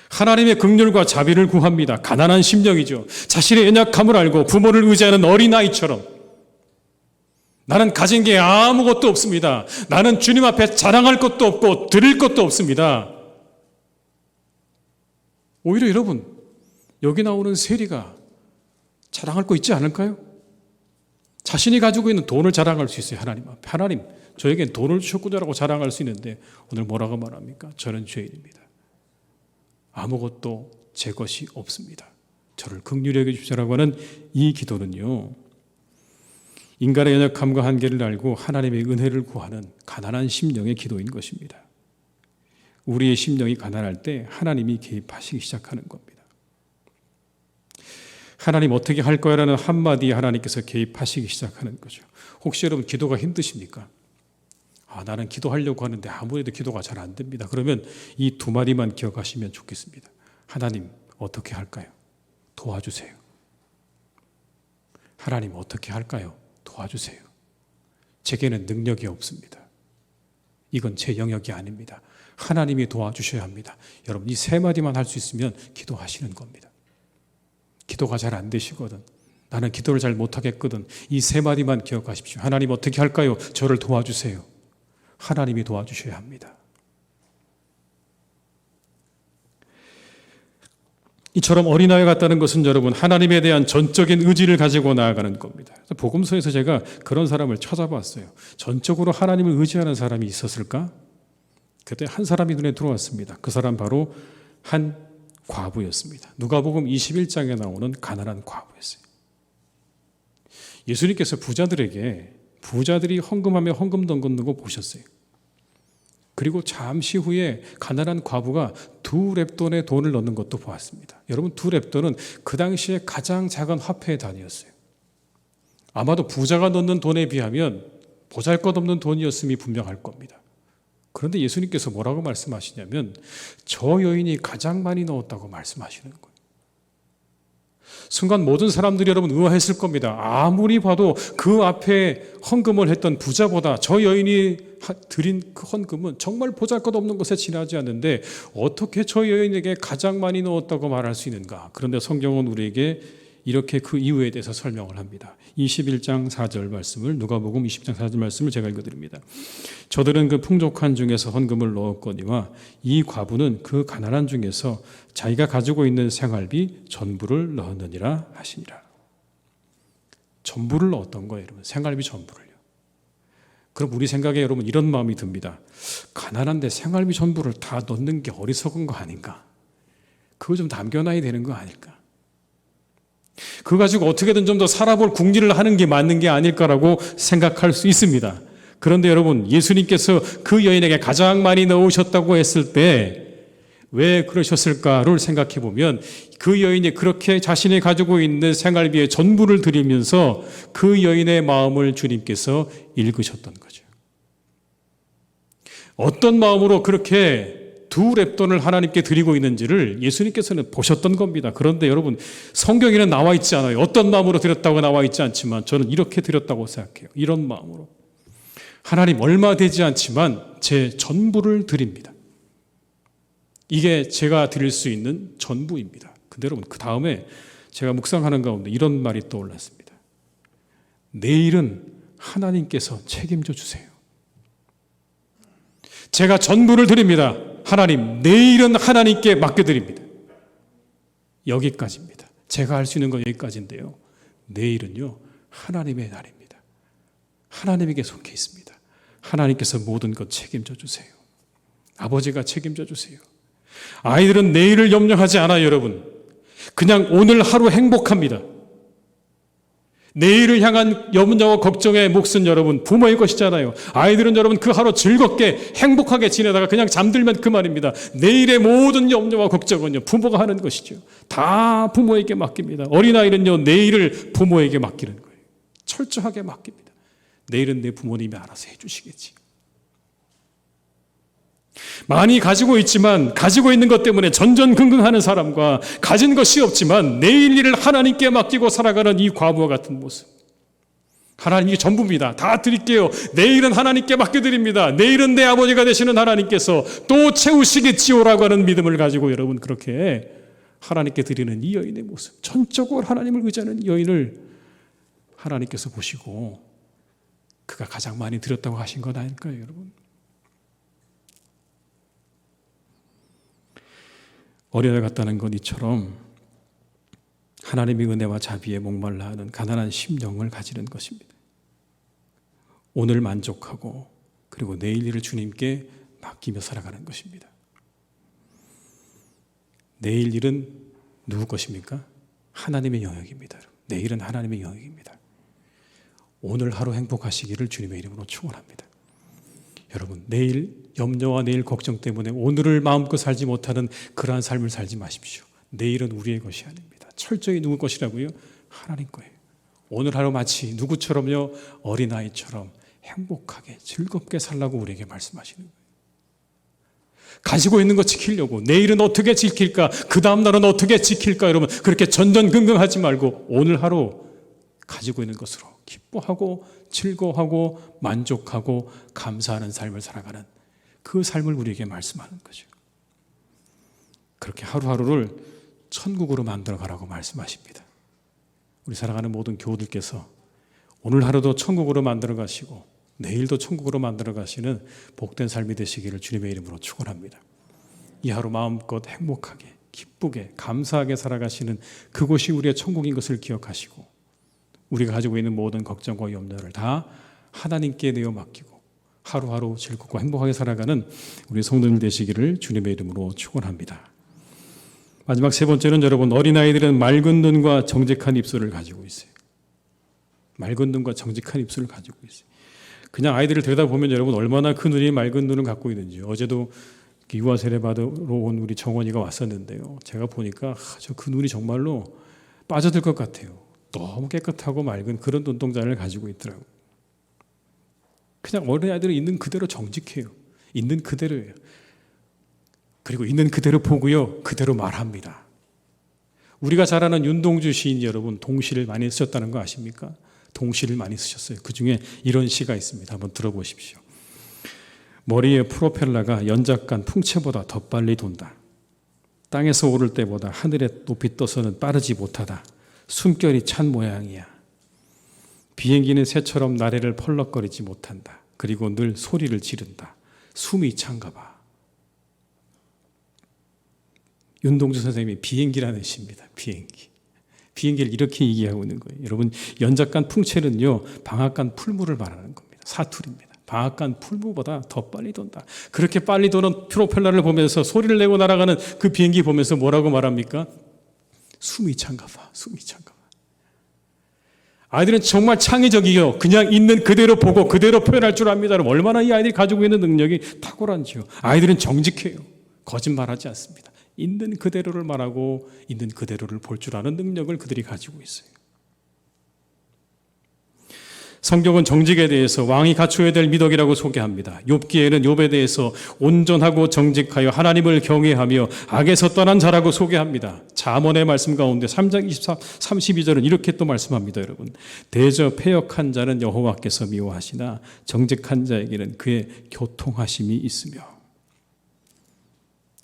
하나님의 긍휼과 자비를 구합니다. 가난한 심령이죠. 자신의 연약함을 알고 부모를 의지하는 어린아이처럼, 나는 가진 게 아무것도 없습니다. 나는 주님 앞에 자랑할 것도 없고 드릴 것도 없습니다. 오히려 여러분, 여기 나오는 세리가 자랑할 거 있지 않을까요? 자신이 가지고 있는 돈을 자랑할 수 있어요. 하나님 앞에. 하나님, 저에겐 돈을 주셨구나라고 자랑할 수 있는데 오늘 뭐라고 말합니까? 저는 죄인입니다. 아무것도 제 것이 없습니다. 저를 긍휼히 여겨주십시오라고 하는 이 기도는요, 인간의 연약함과 한계를 알고 하나님의 은혜를 구하는 가난한 심령의 기도인 것입니다. 우리의 심령이 가난할 때 하나님이 개입하시기 시작하는 겁니다. 하나님 어떻게 할 거야 라는 한마디에 하나님께서 개입하시기 시작하는 거죠. 혹시 여러분 기도가 힘드십니까? 나는 기도하려고 하는데 아무래도 기도가 잘 안 됩니다. 그러면 이 두 마디만 기억하시면 좋겠습니다. 하나님 어떻게 할까요? 도와주세요. 하나님 어떻게 할까요? 도와주세요. 제게는 능력이 없습니다. 이건 제 영역이 아닙니다. 하나님이 도와주셔야 합니다. 여러분 이 세 마디만 할 수 있으면 기도하시는 겁니다. 기도가 잘 안 되시거든, 나는 기도를 잘 못하겠거든, 이 세 마디만 기억하십시오. 하나님 어떻게 할까요? 저를 도와주세요. 하나님이 도와주셔야 합니다. 이처럼 어린아이 같다는 것은 여러분 하나님에 대한 전적인 의지를 가지고 나아가는 겁니다. 복음서에서 제가 그런 사람을 찾아봤어요. 전적으로 하나님을 의지하는 사람이 있었을까? 그때 한 사람이 눈에 들어왔습니다. 그 사람 바로 한 과부였습니다. 누가복음 21장에 나오는 가난한 과부였어요. 예수님께서 부자들이 헌금하며 헌금 던걷는 거 보셨어요. 그리고 잠시 후에 가난한 과부가 2렙돈의 돈을 넣는 것도 보았습니다. 여러분 2렙돈은 그 당시에 가장 작은 화폐의 단위였어요. 아마도 부자가 넣는 돈에 비하면 보잘것없는 돈이었음이 분명할 겁니다. 그런데 예수님께서 뭐라고 말씀하시냐면 저 여인이 가장 많이 넣었다고 말씀하시는 거예요. 순간 모든 사람들이 여러분 의아했을 겁니다. 아무리 봐도 그 앞에 헌금을 했던 부자보다 저 여인이 드린 그 헌금은 정말 보잘것없는 것에 지나지 않는데 어떻게 저 여인에게 가장 많이 넣었다고 말할 수 있는가? 그런데 성경은 우리에게 이렇게 그 이유에 대해서 설명을 합니다. 21장 4절 말씀을, 누가복음 20장 4절 말씀을 제가 읽어드립니다. 저들은 그 풍족한 중에서 헌금을 넣었거니와 이 과부는 그 가난한 중에서 자기가 가지고 있는 생활비 전부를 넣었느니라 하시니라. 전부를 넣었던 거예요, 여러분. 생활비 전부를요. 그럼 우리 생각에 여러분 이런 마음이 듭니다. 가난한데 생활비 전부를 다 넣는 게 어리석은 거 아닌가? 그거 좀 남겨놔야 되는 거 아닐까? 그거 가지고 어떻게든 좀 더 살아볼 궁리를 하는 게 맞는 게 아닐까라고 생각할 수 있습니다. 그런데 여러분, 예수님께서 그 여인에게 가장 많이 넣으셨다고 했을 때 왜 그러셨을까를 생각해 보면 그 여인이 그렇게 자신이 가지고 있는 생활비의 전부를 드리면서 그 여인의 마음을 주님께서 읽으셨던 거죠. 어떤 마음으로 그렇게 두 렙돈을 하나님께 드리고 있는지를 예수님께서는 보셨던 겁니다. 그런데 여러분, 성경에는 나와 있지 않아요. 어떤 마음으로 드렸다고 나와 있지 않지만 저는 이렇게 드렸다고 생각해요. 이런 마음으로. 하나님, 얼마 되지 않지만 제 전부를 드립니다. 이게 제가 드릴 수 있는 전부입니다. 근데 여러분, 그 다음에 제가 묵상하는 가운데 이런 말이 떠올랐습니다. 내일은 하나님께서 책임져 주세요. 제가 전부를 드립니다. 하나님, 내일은 하나님께 맡겨드립니다. 여기까지입니다. 제가 할 수 있는 건 여기까지인데요. 내일은요, 하나님의 날입니다. 하나님에게 속해 있습니다. 하나님께서 모든 것 책임져 주세요. 아버지가 책임져 주세요. 아이들은 내일을 염려하지 않아요, 여러분. 그냥 오늘 하루 행복합니다. 내일을 향한 염려와 걱정의 몫은 여러분 부모의 것이잖아요. 아이들은 여러분 그 하루 즐겁게 행복하게 지내다가 그냥 잠들면 그만입니다. 내일의 모든 염려와 걱정은요 부모가 하는 것이죠. 다 부모에게 맡깁니다. 어린아이는요 내일을 부모에게 맡기는 거예요. 철저하게 맡깁니다. 내일은 내 부모님이 알아서 해주시겠지. 많이 가지고 있지만 가지고 있는 것 때문에 전전긍긍하는 사람과 가진 것이 없지만 내일 일을 하나님께 맡기고 살아가는 이 과부와 같은 모습. 하나님이 전부입니다. 다 드릴게요. 내일은 하나님께 맡겨드립니다. 내일은 내 아버지가 되시는 하나님께서 또 채우시겠지요라고 하는 믿음을 가지고 여러분 그렇게 하나님께 드리는 이 여인의 모습. 전적으로 하나님을 의지하는 이 여인을 하나님께서 보시고 그가 가장 많이 드렸다고 하신 건 아닐까요, 여러분? 어린애 같다는 건 이처럼 하나님의 은혜와 자비에 목말라 하는 가난한 심령을 가지는 것입니다. 오늘 만족하고 그리고 내일 일을 주님께 맡기며 살아가는 것입니다. 내일 일은 누구 것입니까? 하나님의 영역입니다. 내일은 하나님의 영역입니다. 오늘 하루 행복하시기를 주님의 이름으로 축원합니다. 여러분, 내일 염려와 내일 걱정 때문에 오늘을 마음껏 살지 못하는 그러한 삶을 살지 마십시오. 내일은 우리의 것이 아닙니다. 철저히 누구 것이라고요? 하나님 거예요. 오늘 하루 마치 누구처럼요? 어린아이처럼 행복하게 즐겁게 살라고 우리에게 말씀하시는 거예요. 가지고 있는 거 지키려고 내일은 어떻게 지킬까? 그 다음 날은 어떻게 지킬까? 여러분 그렇게 전전긍긍하지 말고 오늘 하루 가지고 있는 것으로 기뻐하고 즐거워하고 만족하고 감사하는 삶을 살아가는 그 삶을 우리에게 말씀하는 거죠. 그렇게 하루하루를 천국으로 만들어 가라고 말씀하십니다. 우리 살아가는 모든 교우들께서 오늘 하루도 천국으로 만들어 가시고 내일도 천국으로 만들어 가시는 복된 삶이 되시기를 주님의 이름으로 축원합니다. 이 하루 마음껏 행복하게 기쁘게 감사하게 살아가시는 그곳이 우리의 천국인 것을 기억하시고 우리가 가지고 있는 모든 걱정과 염려를 다 하나님께 내어 맡기고 하루하루 즐겁고 행복하게 살아가는 우리 성도들 되시기를 주님의 이름으로 축원합니다. 마지막 세 번째는 여러분 어린아이들은 맑은 눈과 정직한 입술을 가지고 있어요. 맑은 눈과 정직한 입술을 가지고 있어요. 그냥 아이들을 들여다보면 여러분 얼마나 그 눈이 맑은 눈을 갖고 있는지. 어제도 유아 세례 받으러 온 우리 정원이가 왔었는데요. 제가 보니까 저 그 눈이 정말로 빠져들 것 같아요. 너무 깨끗하고 맑은 그런 눈동자를 가지고 있더라고요. 그냥 어린아이들은 있는 그대로 정직해요. 있는 그대로예요. 그리고 있는 그대로 보고요. 그대로 말합니다. 우리가 잘 아는 윤동주 시인 여러분 동시를 많이 쓰셨다는 거 아십니까? 동시를 많이 쓰셨어요. 그중에 이런 시가 있습니다. 한번 들어보십시오. 머리의 프로펠러가 연작간 풍채보다 더 빨리 돈다. 땅에서 오를 때보다 하늘에 높이 떠서는 빠르지 못하다. 숨결이 찬 모양이야. 비행기는 새처럼 나래를 펄럭거리지 못한다. 그리고 늘 소리를 지른다. 숨이 찬가 봐. 윤동주 선생님이 비행기라는 시입니다. 비행기. 비행기를 이렇게 얘기하고 있는 거예요. 여러분 연작간 풍채는요 방앗간 풀무를 말하는 겁니다. 사투리입니다. 방앗간 풀무보다 더 빨리 돈다. 그렇게 빨리 도는 프로펠러를 보면서 소리를 내고 날아가는 그 비행기 보면서 뭐라고 말합니까? 숨이 찬가 봐. 숨이 찬가 봐. 아이들은 정말 창의적이요. 그냥 있는 그대로 보고 그대로 표현할 줄 압니다. 여러분, 얼마나 이 아이들이 가지고 있는 능력이 탁월한지요. 아이들은 정직해요. 거짓말하지 않습니다. 있는 그대로를 말하고 있는 그대로를 볼 줄 아는 능력을 그들이 가지고 있어요. 성경은 정직에 대해서 왕이 갖춰야 될 미덕이라고 소개합니다. 욥기에는 욥에 대해서 온전하고 정직하여 하나님을 경외하며 악에서 떠난 자라고 소개합니다. 잠언의 말씀 가운데 3장 32절은 이렇게 또 말씀합니다. 여러분, 대저 패역한 자는 여호와께서 미워하시나 정직한 자에게는 그의 교통하심이 있으며.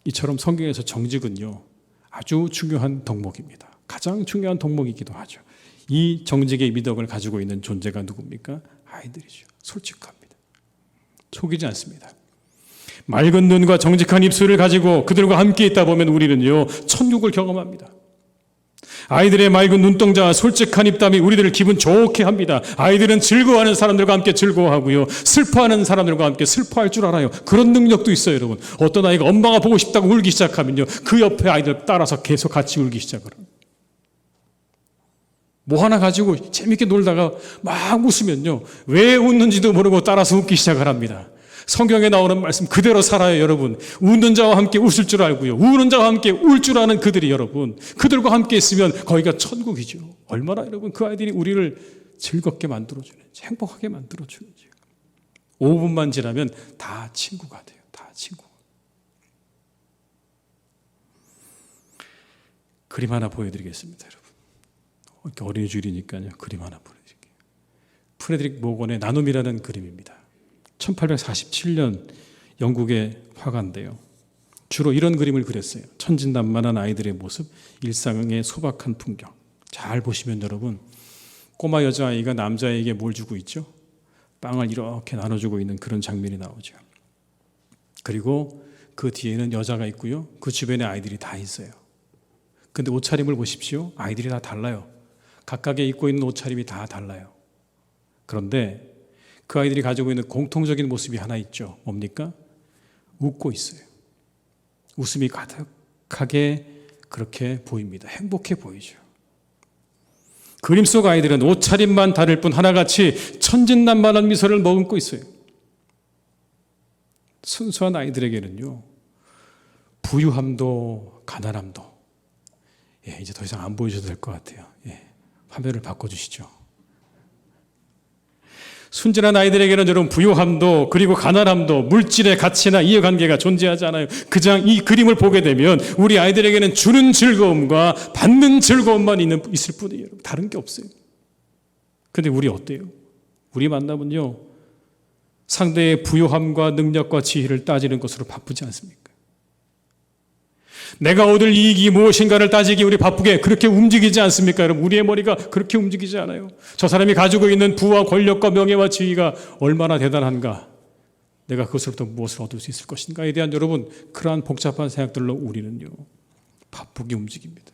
이처럼 성경에서 정직은요, 아주 중요한 덕목입니다. 가장 중요한 덕목이기도 하죠. 이 정직의 미덕을 가지고 있는 존재가 누굽니까? 아이들이죠. 솔직합니다. 속이지 않습니다. 맑은 눈과 정직한 입술을 가지고 그들과 함께 있다 보면 우리는요, 천국을 경험합니다. 아이들의 맑은 눈동자와 솔직한 입담이 우리들을 기분 좋게 합니다. 아이들은 즐거워하는 사람들과 함께 즐거워하고요, 슬퍼하는 사람들과 함께 슬퍼할 줄 알아요. 그런 능력도 있어요, 여러분. 어떤 아이가 엄마가 보고 싶다고 울기 시작하면요, 그 옆에 아이들 따라서 계속 같이 울기 시작을 합니다. 뭐 하나 가지고 재밌게 놀다가 막 웃으면요, 왜 웃는지도 모르고 따라서 웃기 시작을 합니다. 성경에 나오는 말씀 그대로 살아요, 여러분. 웃는 자와 함께 웃을 줄 알고요, 우는 자와 함께 울 줄 아는 그들이, 여러분, 그들과 함께 있으면 거기가 천국이죠. 얼마나 여러분 그 아이들이 우리를 즐겁게 만들어주는지, 행복하게 만들어주는지. 5분만 지나면 다 친구가 돼요. 다 친구. 그림 하나 보여드리겠습니다, 여러분. 이렇게 어린이 주일이니까요, 그림 하나 보여드릴게요. 프레드릭 모건의 나눔이라는 그림입니다. 1847년 영국의 화가인데요, 주로 이런 그림을 그렸어요. 천진난만한 아이들의 모습, 일상의 소박한 풍경. 잘 보시면 여러분, 꼬마 여자아이가 남자에게 뭘 주고 있죠? 빵을 이렇게 나눠주고 있는 그런 장면이 나오죠. 그리고 그 뒤에는 여자가 있고요, 그 주변에 아이들이 다 있어요. 근데 옷차림을 보십시오. 아이들이 다 달라요. 각각의 입고 있는 옷차림이 다 달라요. 그런데 그 아이들이 가지고 있는 공통적인 모습이 하나 있죠. 뭡니까? 웃고 있어요. 웃음이 가득하게 그렇게 보입니다. 행복해 보이죠. 그림 속 아이들은 옷차림만 다를 뿐 하나같이 천진난만한 미소를 머금고 있어요. 순수한 아이들에게는요, 부유함도 가난함도, 이제 더 이상 안 보여줘도 될 것 같아요. 화면을 바꿔주시죠. 순진한 아이들에게는 여러분, 부유함도 그리고 가난함도 물질의 가치나 이해관계가 존재하지 않아요. 그냥 이 그림을 보게 되면 우리 아이들에게는 주는 즐거움과 받는 즐거움만 있을 뿐이에요. 다른 게 없어요. 근데 우리 어때요? 우리 만나면요, 상대의 부유함과 능력과 지혜를 따지는 것으로 바쁘지 않습니까? 내가 얻을 이익이 무엇인가를 따지기 우리 바쁘게 그렇게 움직이지 않습니까? 여러분, 우리의 머리가 그렇게 움직이지 않아요. 저 사람이 가지고 있는 부와 권력과 명예와 지위가 얼마나 대단한가, 내가 그것으로부터 무엇을 얻을 수 있을 것인가에 대한 여러분, 그러한 복잡한 생각들로 우리는요, 바쁘게 움직입니다.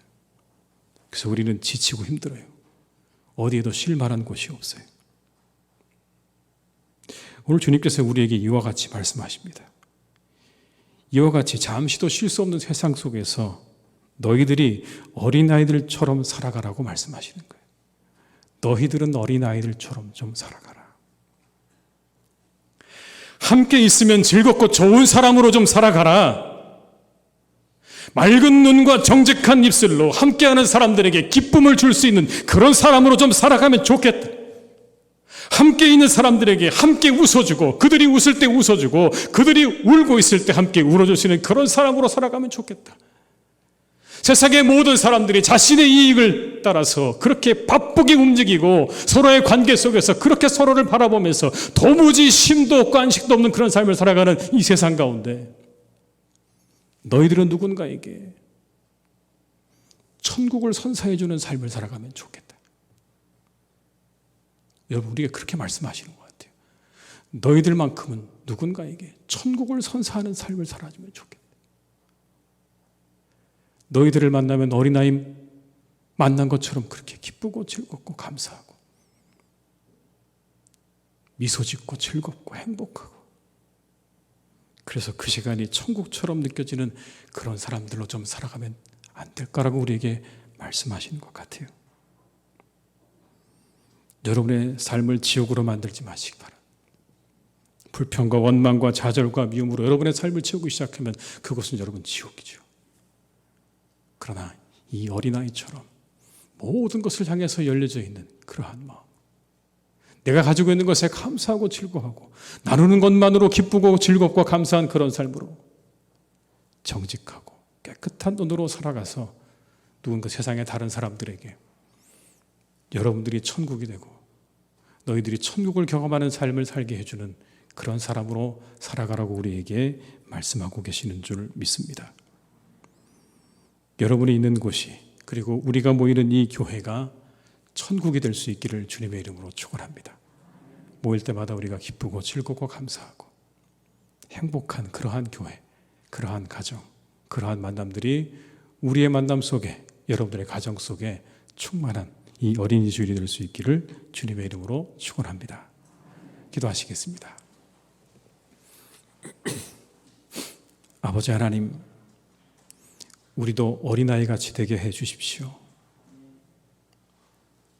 그래서 우리는 지치고 힘들어요. 어디에도 쉴 만한 곳이 없어요. 오늘 주님께서 우리에게 이와 같이 말씀하십니다. 이와 같이 잠시도 쉴 수 없는 세상 속에서 너희들이 어린아이들처럼 살아가라고 말씀하시는 거예요. 너희들은 어린아이들처럼 좀 살아가라. 함께 있으면 즐겁고 좋은 사람으로 좀 살아가라. 맑은 눈과 정직한 입술로 함께하는 사람들에게 기쁨을 줄 수 있는 그런 사람으로 좀 살아가면 좋겠다. 함께 있는 사람들에게 함께 웃어주고, 그들이 웃을 때 웃어주고, 그들이 울고 있을 때 함께 울어줄 수 있는 그런 사람으로 살아가면 좋겠다. 세상의 모든 사람들이 자신의 이익을 따라서 그렇게 바쁘게 움직이고 서로의 관계 속에서 그렇게 서로를 바라보면서 도무지 심도 없고 안식도 없는 그런 삶을 살아가는 이 세상 가운데 너희들은 누군가에게 천국을 선사해주는 삶을 살아가면 좋겠다. 여러분, 우리가 그렇게 말씀하시는 것 같아요. 너희들만큼은 누군가에게 천국을 선사하는 삶을 살아주면 좋겠다. 너희들을 만나면 어린아이 만난 것처럼 그렇게 기쁘고 즐겁고 감사하고 미소 짓고 즐겁고 행복하고, 그래서 그 시간이 천국처럼 느껴지는 그런 사람들로 좀 살아가면 안 될까라고 우리에게 말씀하시는 것 같아요. 여러분의 삶을 지옥으로 만들지 마시기 바랍니다. 불평과 원망과 좌절과 미움으로 여러분의 삶을 채우기 시작하면 그것은 여러분 지옥이죠. 그러나 이 어린아이처럼 모든 것을 향해서 열려져 있는 그러한 마음, 내가 가지고 있는 것에 감사하고 즐거워하고 나누는 것만으로 기쁘고 즐겁고 감사한 그런 삶으로 정직하고 깨끗한 눈으로 살아가서 누군가 세상의 다른 사람들에게 여러분들이 천국이 되고 너희들이 천국을 경험하는 삶을 살게 해주는 그런 사람으로 살아가라고 우리에게 말씀하고 계시는 줄 믿습니다. 여러분이 있는 곳이, 그리고 우리가 모이는 이 교회가 천국이 될 수 있기를 주님의 이름으로 축원합니다. 모일 때마다 우리가 기쁘고 즐겁고 감사하고 행복한 그러한 교회, 그러한 가정, 그러한 만남들이 우리의 만남 속에, 여러분들의 가정 속에 충만한 이 어린이 주일이 될 수 있기를 주님의 이름으로 축원합니다. 기도하시겠습니다. 아버지 하나님, 우리도 어린아이 같이 되게 해 주십시오.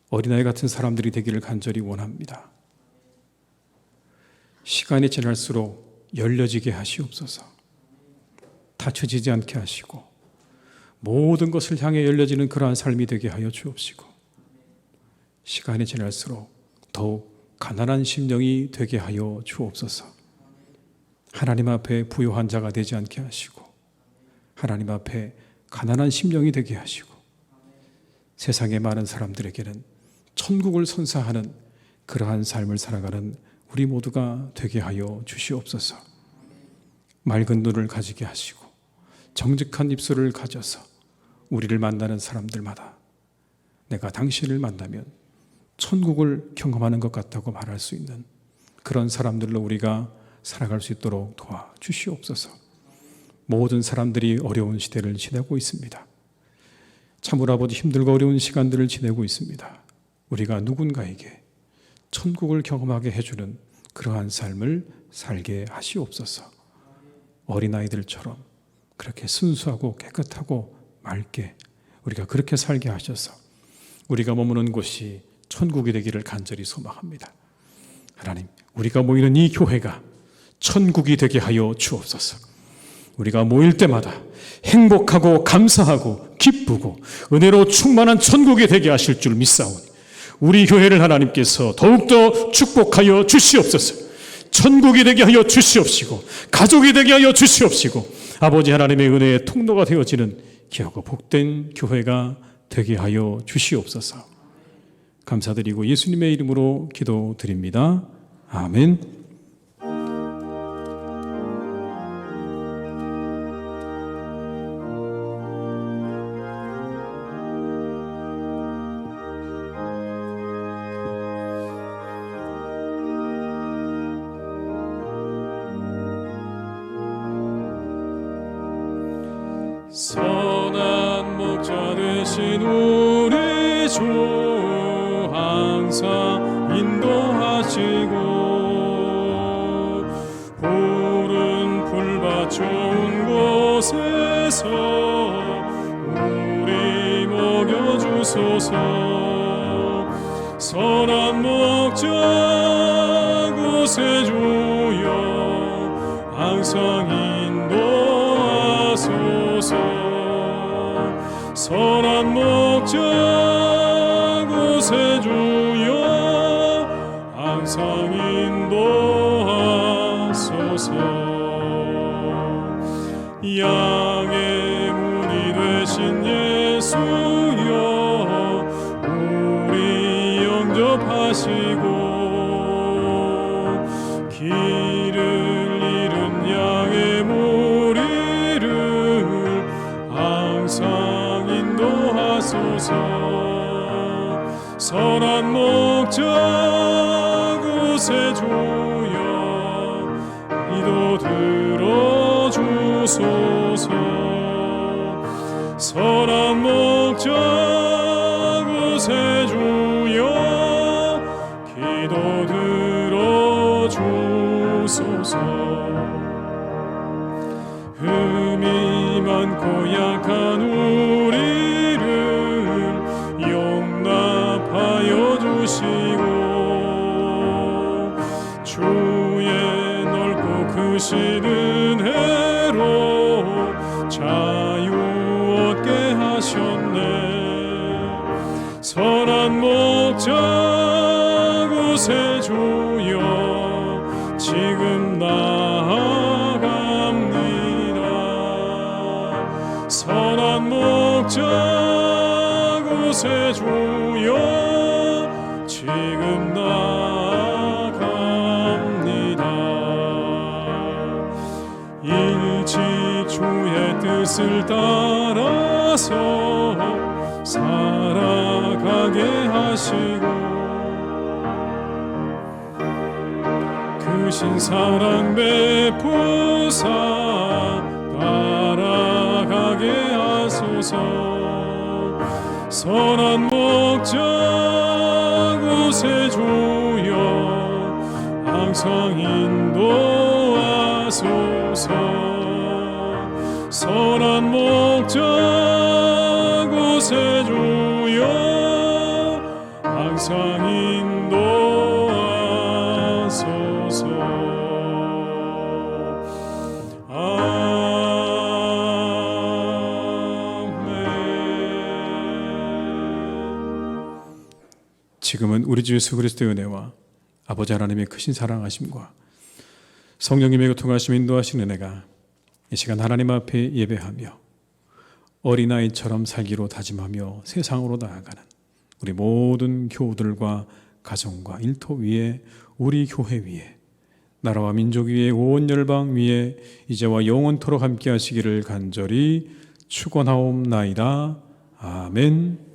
어린아이 같은 사람들이 되기를 간절히 원합니다. 시간이 지날수록 열려지게 하시옵소서. 닫혀지지 않게 하시고 모든 것을 향해 열려지는 그러한 삶이 되게 하여 주옵시고, 시간이 지날수록 더욱 가난한 심령이 되게 하여 주옵소서. 하나님 앞에 부요한 자가 되지 않게 하시고 하나님 앞에 가난한 심령이 되게 하시고 세상의 많은 사람들에게는 천국을 선사하는 그러한 삶을 살아가는 우리 모두가 되게 하여 주시옵소서. 맑은 눈을 가지게 하시고 정직한 입술을 가져서 우리를 만나는 사람들마다 내가 당신을 만나면 천국을 경험하는 것 같다고 말할 수 있는 그런 사람들로 우리가 살아갈 수 있도록 도와주시옵소서. 모든 사람들이 어려운 시대를 지내고 있습니다. 참으로 아버지 힘들고 어려운 시간들을 지내고 있습니다. 우리가 누군가에게 천국을 경험하게 해주는 그러한 삶을 살게 하시옵소서. 어린아이들처럼 그렇게 순수하고 깨끗하고 맑게 우리가 그렇게 살게 하셔서 우리가 머무는 곳이 천국이 되기를 간절히 소망합니다. 하나님, 우리가 모이는 이 교회가 천국이 되게 하여 주옵소서. 우리가 모일 때마다 행복하고 감사하고 기쁘고 은혜로 충만한 천국이 되게 하실 줄 믿사오니 우리 교회를 하나님께서 더욱더 축복하여 주시옵소서. 천국이 되게 하여 주시옵시고 가족이 되게 하여 주시옵시고 아버지 하나님의 은혜의 통로가 되어지는 귀하고 복된 교회가 되게 하여 주시옵소서. 감사드리고 예수님의 이름으로 기도드립니다. 아멘. 선한 목자 되신 우리 주 항상 인도하시고 푸른 풀밭 좋은 곳에서 우리 먹여주소서. 선한 목자 구세주여 항상 인도하소서. 선한 목자 구세주여 항상 인도하소서. 양의 문이 되신 예수여 우리 영접하시고 길을 잃은 양의 무리를 항상 인도하소서. 선한 목자 구세주여 이도 들어주소서. 선한 목자 구세주여 기도 들어주소서. 흠이 많고 약한 우리를 용납하여 주시고 하시고 주의 넓고 크신 은혜로 자유 얻게 하셨네. 선한 목자 구세주여 지금 나아갑니다. 선한 목자 구세주여 지금 나아갑니다. 일찍 주의 뜻을 따라서 살아가게 하시고 크신 사랑 베푸사 따라가게 하소서. 선한 목자 구세주여 항상 인도하소서. 선한 목자 구세주여 항상 인도하소서. 아멘. 지금은 우리 주 예수 그리스도의 은혜와 아버지 하나님의 크신 사랑하심과 성령님의 교통하심 인도하신 은혜가 이 시간 하나님 앞에 예배하며 어린아이처럼 살기로 다짐하며 세상으로 나아가는 우리 모든 교우들과 가정과 일터 위에 우리 교회 위에 나라와 민족 위에 온 열방 위에 이제와 영원토록 함께 하시기를 간절히 축원하옵나이다. 아멘.